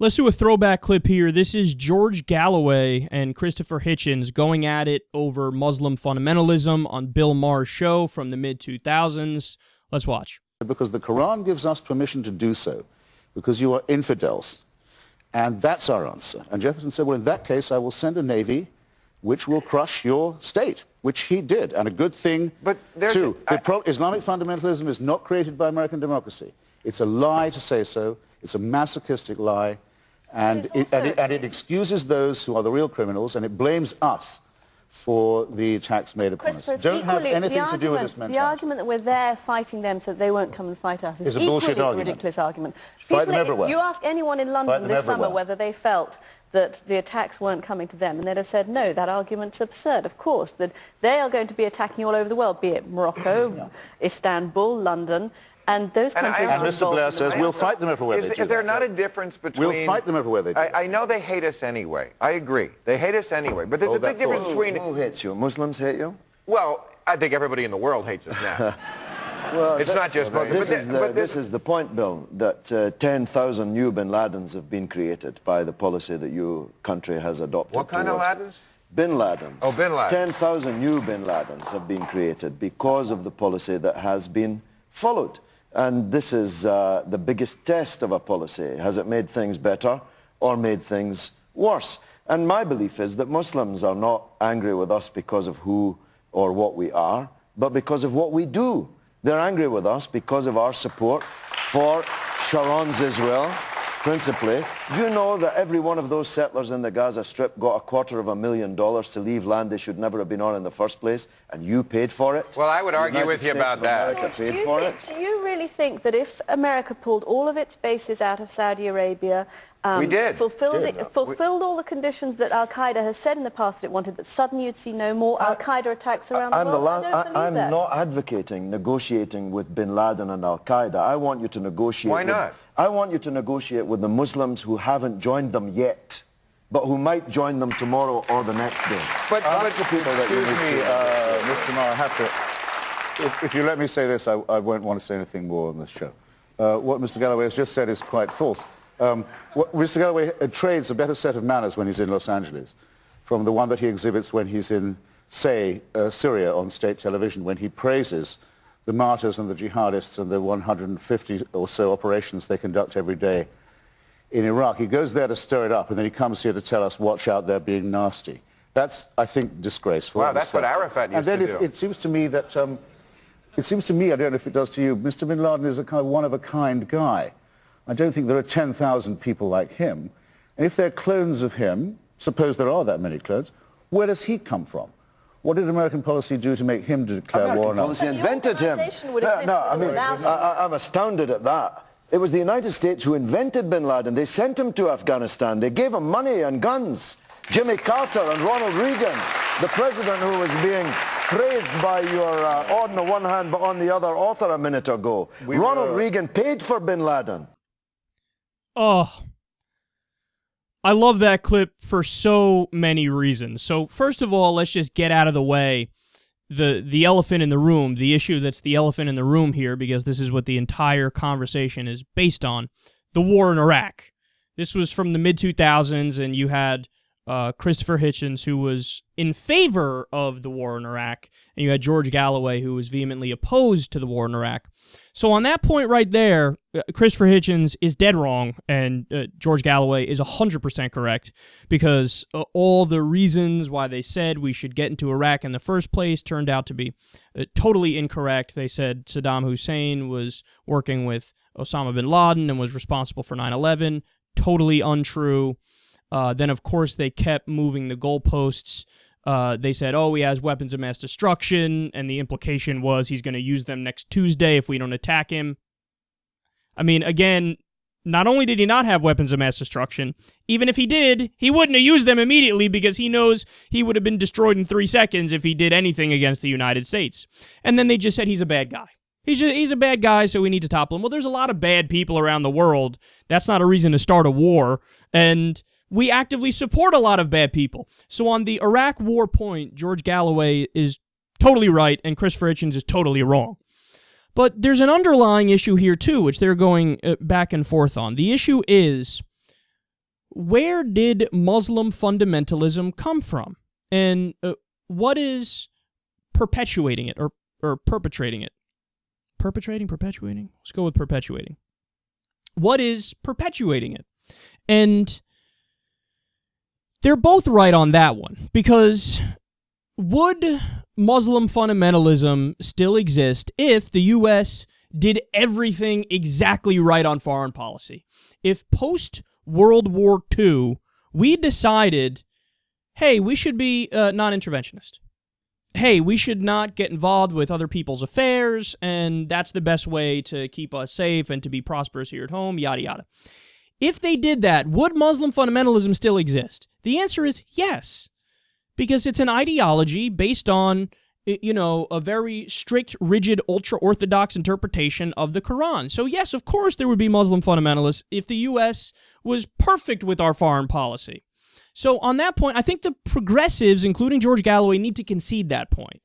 Let's do a throwback clip here. This is George Galloway and Christopher Hitchens going at it over Muslim fundamentalism on Bill Maher's show from the mid-2000s. Let's watch. Because the Quran gives us permission to do so, because you are infidels. And that's our answer. And Jefferson said, well, in that case, I will send a navy which will crush your state, which he did. And a good thing, too. Islamic fundamentalism is not created by American democracy. It's a lie to say so. It's a masochistic lie. And it excuses those who are the real criminals, and it blames us for the attacks made upon us. Don't have anything to do with this mentality. The argument that we're there fighting them so that they won't come and fight us is a bullshit equally argument. ridiculous argument. Fight them everywhere. You ask anyone in London this summer whether they felt that the attacks weren't coming to them, and they'd have said, no, that argument's absurd. Of course, that they are going to be attacking all over the world, be it Morocco, Istanbul, London, and those countries and Mr. Blair says, we'll fight them everywhere they do. Is there not a difference between... We'll fight them everywhere they do. I know they hate us anyway. I agree. They hate us anyway. But there's a big difference between... Who hates you? Muslims hate you? Well, I think everybody in the world hates us now. Well, it's not just Muslims. This is the point, Bill, that 10,000 new bin Ladens have been created by the policy that your country has adopted. What kind of Ladens? Bin Ladens. Oh, bin Ladens. 10,000 new bin Ladens have been created because of the policy that has been followed. And this is the biggest test of a policy. Has it made things better or made things worse? And my belief is that Muslims are not angry with us because of who or what we are, but because of what we do. They're angry with us because of our support for Sharon's Israel, principally. Do you know that every one of those settlers in the Gaza Strip got $250,000 to leave land they should never have been on in the first place, and you paid for it? Well, I would argue with you about that. Do you really think that if America pulled all of its bases out of Saudi Arabia, we did. fulfilled all the conditions that Al-Qaeda has said in the past that it wanted, that suddenly you'd see no more Al-Qaeda attacks around the world? I'm not advocating negotiating with bin Laden and Al-Qaeda. I want you to negotiate. Why not? I want you to negotiate with the Muslims who haven't joined them yet, but who might join them tomorrow or the next day. But the people that you Mr. Maher, I have to... If you let me say this, I won't want to say anything more on this show. What Mr. Galloway has just said is quite false. Mr. Galloway trades a better set of manners when he's in Los Angeles from the one that he exhibits when he's in, say, Syria on state television, when he praises the martyrs and the jihadists and the 150 or so operations they conduct every day in Iraq. He goes there to stir it up, and then he comes here to tell us, watch out, they're being nasty. That's, I think, disgraceful. Wow, that's what Arafat used to do. And then it seems to me that, I don't know if it does to you, Mr. bin Laden is a kind of one-of-a-kind guy. I don't think there are 10,000 people like him. And if they're clones of him, suppose there are that many clones, where does he come from? What did American policy do to make him declare war on us? American policy invented him. I'm astounded at that. It was the United States who invented bin Laden. They sent him to Afghanistan. They gave him money and guns. Jimmy Carter and Ronald Reagan, the president who was being praised by your on the one hand but on the other author a minute ago. Ronald Reagan paid for bin Laden. Oh, I love that clip for so many reasons. So first of all, let's just get out of the way the elephant in the room, the issue that's the elephant in the room here, because this is what the entire conversation is based on, the war in Iraq. This was from the mid-2000s, and you had Christopher Hitchens, who was in favor of the war in Iraq, and you had George Galloway, who was vehemently opposed to the war in Iraq. So on that point right there, Christopher Hitchens is dead wrong, and George Galloway is 100% correct, because all the reasons why they said we should get into Iraq in the first place turned out to be totally incorrect. They said Saddam Hussein was working with Osama bin Laden and was responsible for 9/11. Totally untrue. Then, of course, they kept moving the goalposts. They said, oh, he has weapons of mass destruction, and the implication was he's going to use them next Tuesday if we don't attack him. I mean, again, not only did he not have weapons of mass destruction, even if he did, he wouldn't have used them immediately because he knows he would have been destroyed in 3 seconds if he did anything against the United States. And then they just said he's a bad guy. He's a bad guy, so we need to topple him. Well, there's a lot of bad people around the world. That's not a reason to start a war. And we actively support a lot of bad people. So on the Iraq war point, George Galloway is totally right, and Christopher Hitchens is totally wrong. But there's an underlying issue here, too, which they're going back and forth on. The issue is where did Muslim fundamentalism come from? And what is perpetuating it or perpetrating it? Perpetuating? Let's go with perpetuating. What is perpetuating it? And they're both right on that one, because would Muslim fundamentalism still exist if the U.S. did everything exactly right on foreign policy? If post-World War II, we decided, hey, we should be non-interventionist. Hey, we should not get involved with other people's affairs, and that's the best way to keep us safe and to be prosperous here at home, yada, yada. If they did that, would Muslim fundamentalism still exist? The answer is yes, because it's an ideology based on, a very strict, rigid, ultra-Orthodox interpretation of the Quran. So yes, of course there would be Muslim fundamentalists if the U.S. was perfect with our foreign policy. So on that point, I think the progressives, including George Galloway, need to concede that point.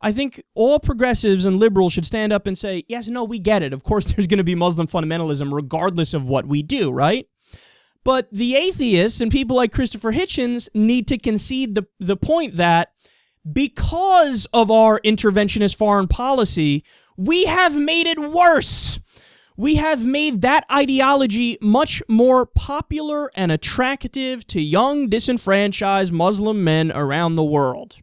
I think all progressives and liberals should stand up and say, yes, no, we get it. Of course, there's going to be Muslim fundamentalism regardless of what we do, right? But the atheists and people like Christopher Hitchens need to concede the point that because of our interventionist foreign policy, we have made it worse. We have made that ideology much more popular and attractive to young, disenfranchised Muslim men around the world.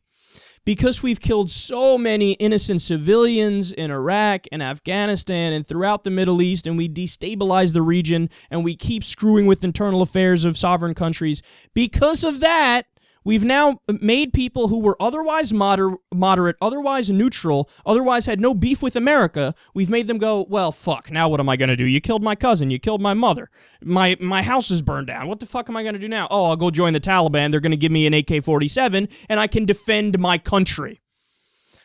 Because we've killed so many innocent civilians in Iraq and Afghanistan and throughout the Middle East, and we destabilize the region, and we keep screwing with internal affairs of sovereign countries. Because of that, we've now made people who were otherwise moderate, otherwise neutral, otherwise had no beef with America, we've made them go, well, fuck, now what am I going to do? You killed my cousin, you killed my mother, my house is burned down. What the fuck am I going to do now? Oh, I'll go join the Taliban. They're going to give me an AK-47, and I can defend my country.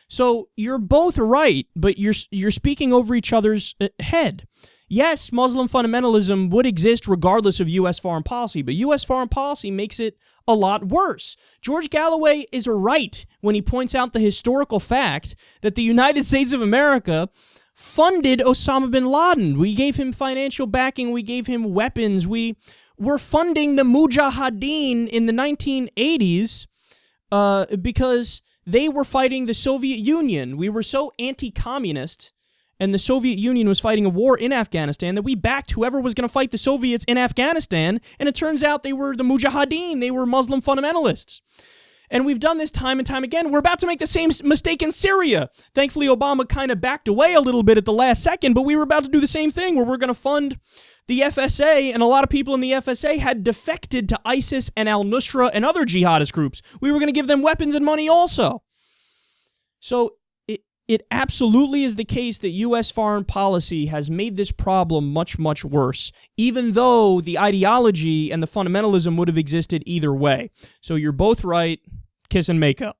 So you're both right, but you're speaking over each other's head. Yes, Muslim fundamentalism would exist regardless of U.S. foreign policy, but U.S. foreign policy makes it a lot worse. George Galloway is right when he points out the historical fact that the United States of America funded Osama bin Laden. We gave him financial backing. We gave him weapons. We were funding the Mujahideen in the 1980s because they were fighting the Soviet Union. We were so anti-communist, and the Soviet Union was fighting a war in Afghanistan, that we backed whoever was going to fight the Soviets in Afghanistan, and it turns out they were the Mujahideen. They were Muslim fundamentalists. And we've done this time and time again. We're about to make the same mistake in Syria. Thankfully, Obama kind of backed away a little bit at the last second, but we were about to do the same thing, where we're going to fund the FSA, and a lot of people in the FSA had defected to ISIS and al-Nusra and other jihadist groups. We were going to give them weapons and money also. So it absolutely is the case that U.S. foreign policy has made this problem much, much worse, even though the ideology and the fundamentalism would have existed either way. So you're both right. Kiss and make up.